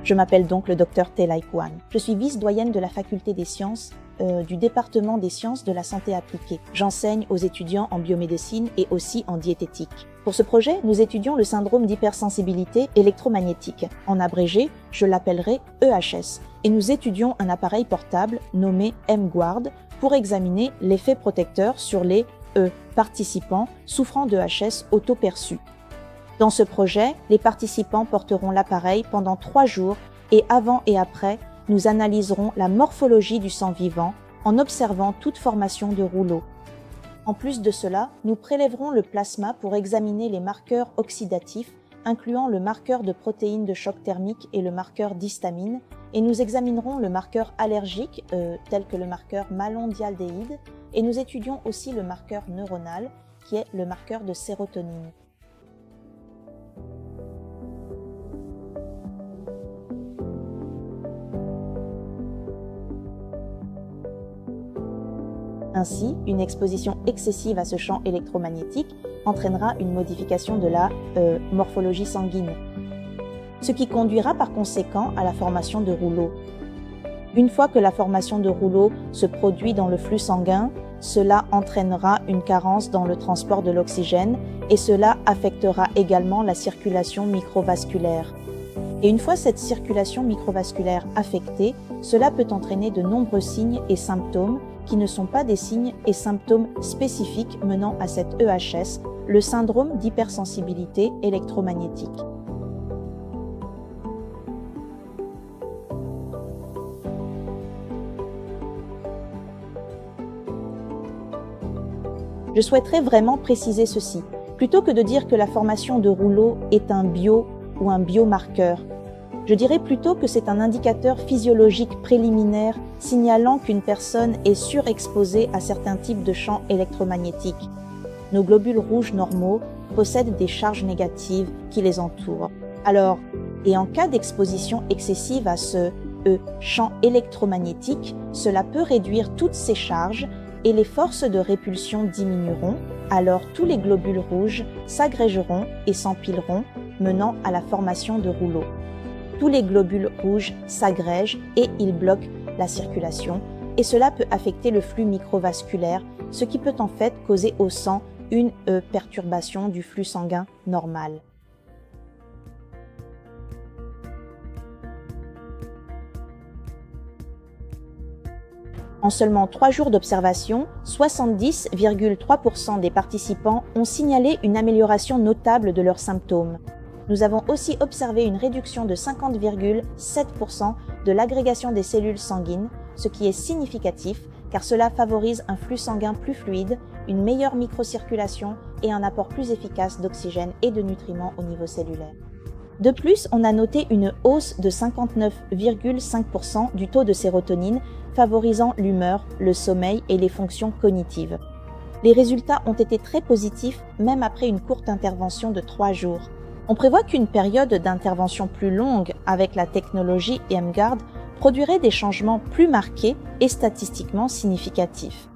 Je m'appelle donc le Dr Thelay Kwan. Je suis vice-doyenne de la faculté des sciences du département des sciences de la santé appliquée. J'enseigne aux étudiants en biomédecine et aussi en diététique. Pour ce projet, nous étudions le syndrome d'hypersensibilité électromagnétique. En abrégé, je l'appellerai EHS. Et nous étudions un appareil portable nommé M-Guard pour examiner l'effet protecteur sur les participants souffrant d'EHS auto-perçus. Dans ce projet, les participants porteront l'appareil pendant 3 jours et avant et après, nous analyserons la morphologie du sang vivant en observant toute formation de rouleaux. En plus de cela, nous prélèverons le plasma pour examiner les marqueurs oxydatifs, incluant le marqueur de protéines de choc thermique et le marqueur d'histamine, et nous examinerons le marqueur allergique, tel que le marqueur malondialdéhyde, et nous étudions aussi le marqueur neuronal, qui est le marqueur de sérotonine. Ainsi, une exposition excessive à ce champ électromagnétique entraînera une modification de la morphologie sanguine, ce qui conduira par conséquent à la formation de rouleaux. Une fois que la formation de rouleaux se produit dans le flux sanguin, cela entraînera une carence dans le transport de l'oxygène et cela affectera également la circulation microvasculaire. Et une fois cette circulation microvasculaire affectée, cela peut entraîner de nombreux signes et symptômes qui ne sont pas des signes et symptômes spécifiques menant à cette EHS, le syndrome d'hypersensibilité électromagnétique. Je souhaiterais vraiment préciser ceci. Plutôt que de dire que la formation de rouleaux est un bio ou un biomarqueur, je dirais plutôt que c'est un indicateur physiologique préliminaire signalant qu'une personne est surexposée à certains types de champs électromagnétiques. Nos globules rouges normaux possèdent des charges négatives qui les entourent. Alors, et en cas d'exposition excessive à ce champ électromagnétique, cela peut réduire toutes ces charges et les forces de répulsion diminueront, alors tous les globules rouges s'agrégeront et s'empileront, menant à la formation de rouleaux. Tous les globules rouges s'agrègent et ils bloquent la circulation et cela peut affecter le flux microvasculaire, ce qui peut en fait causer au sang une perturbation du flux sanguin normal. En seulement 3 jours d'observation, 70,3% des participants ont signalé une amélioration notable de leurs symptômes. Nous avons aussi observé une réduction de 50,7% de l'agrégation des cellules sanguines, ce qui est significatif car cela favorise un flux sanguin plus fluide, une meilleure microcirculation et un apport plus efficace d'oxygène et de nutriments au niveau cellulaire. De plus, on a noté une hausse de 59,5% du taux de sérotonine, favorisant l'humeur, le sommeil et les fonctions cognitives. Les résultats ont été très positifs même après une courte intervention de 3 jours. On prévoit qu'une période d'intervention plus longue avec la technologie M-Guard produirait des changements plus marqués et statistiquement significatifs.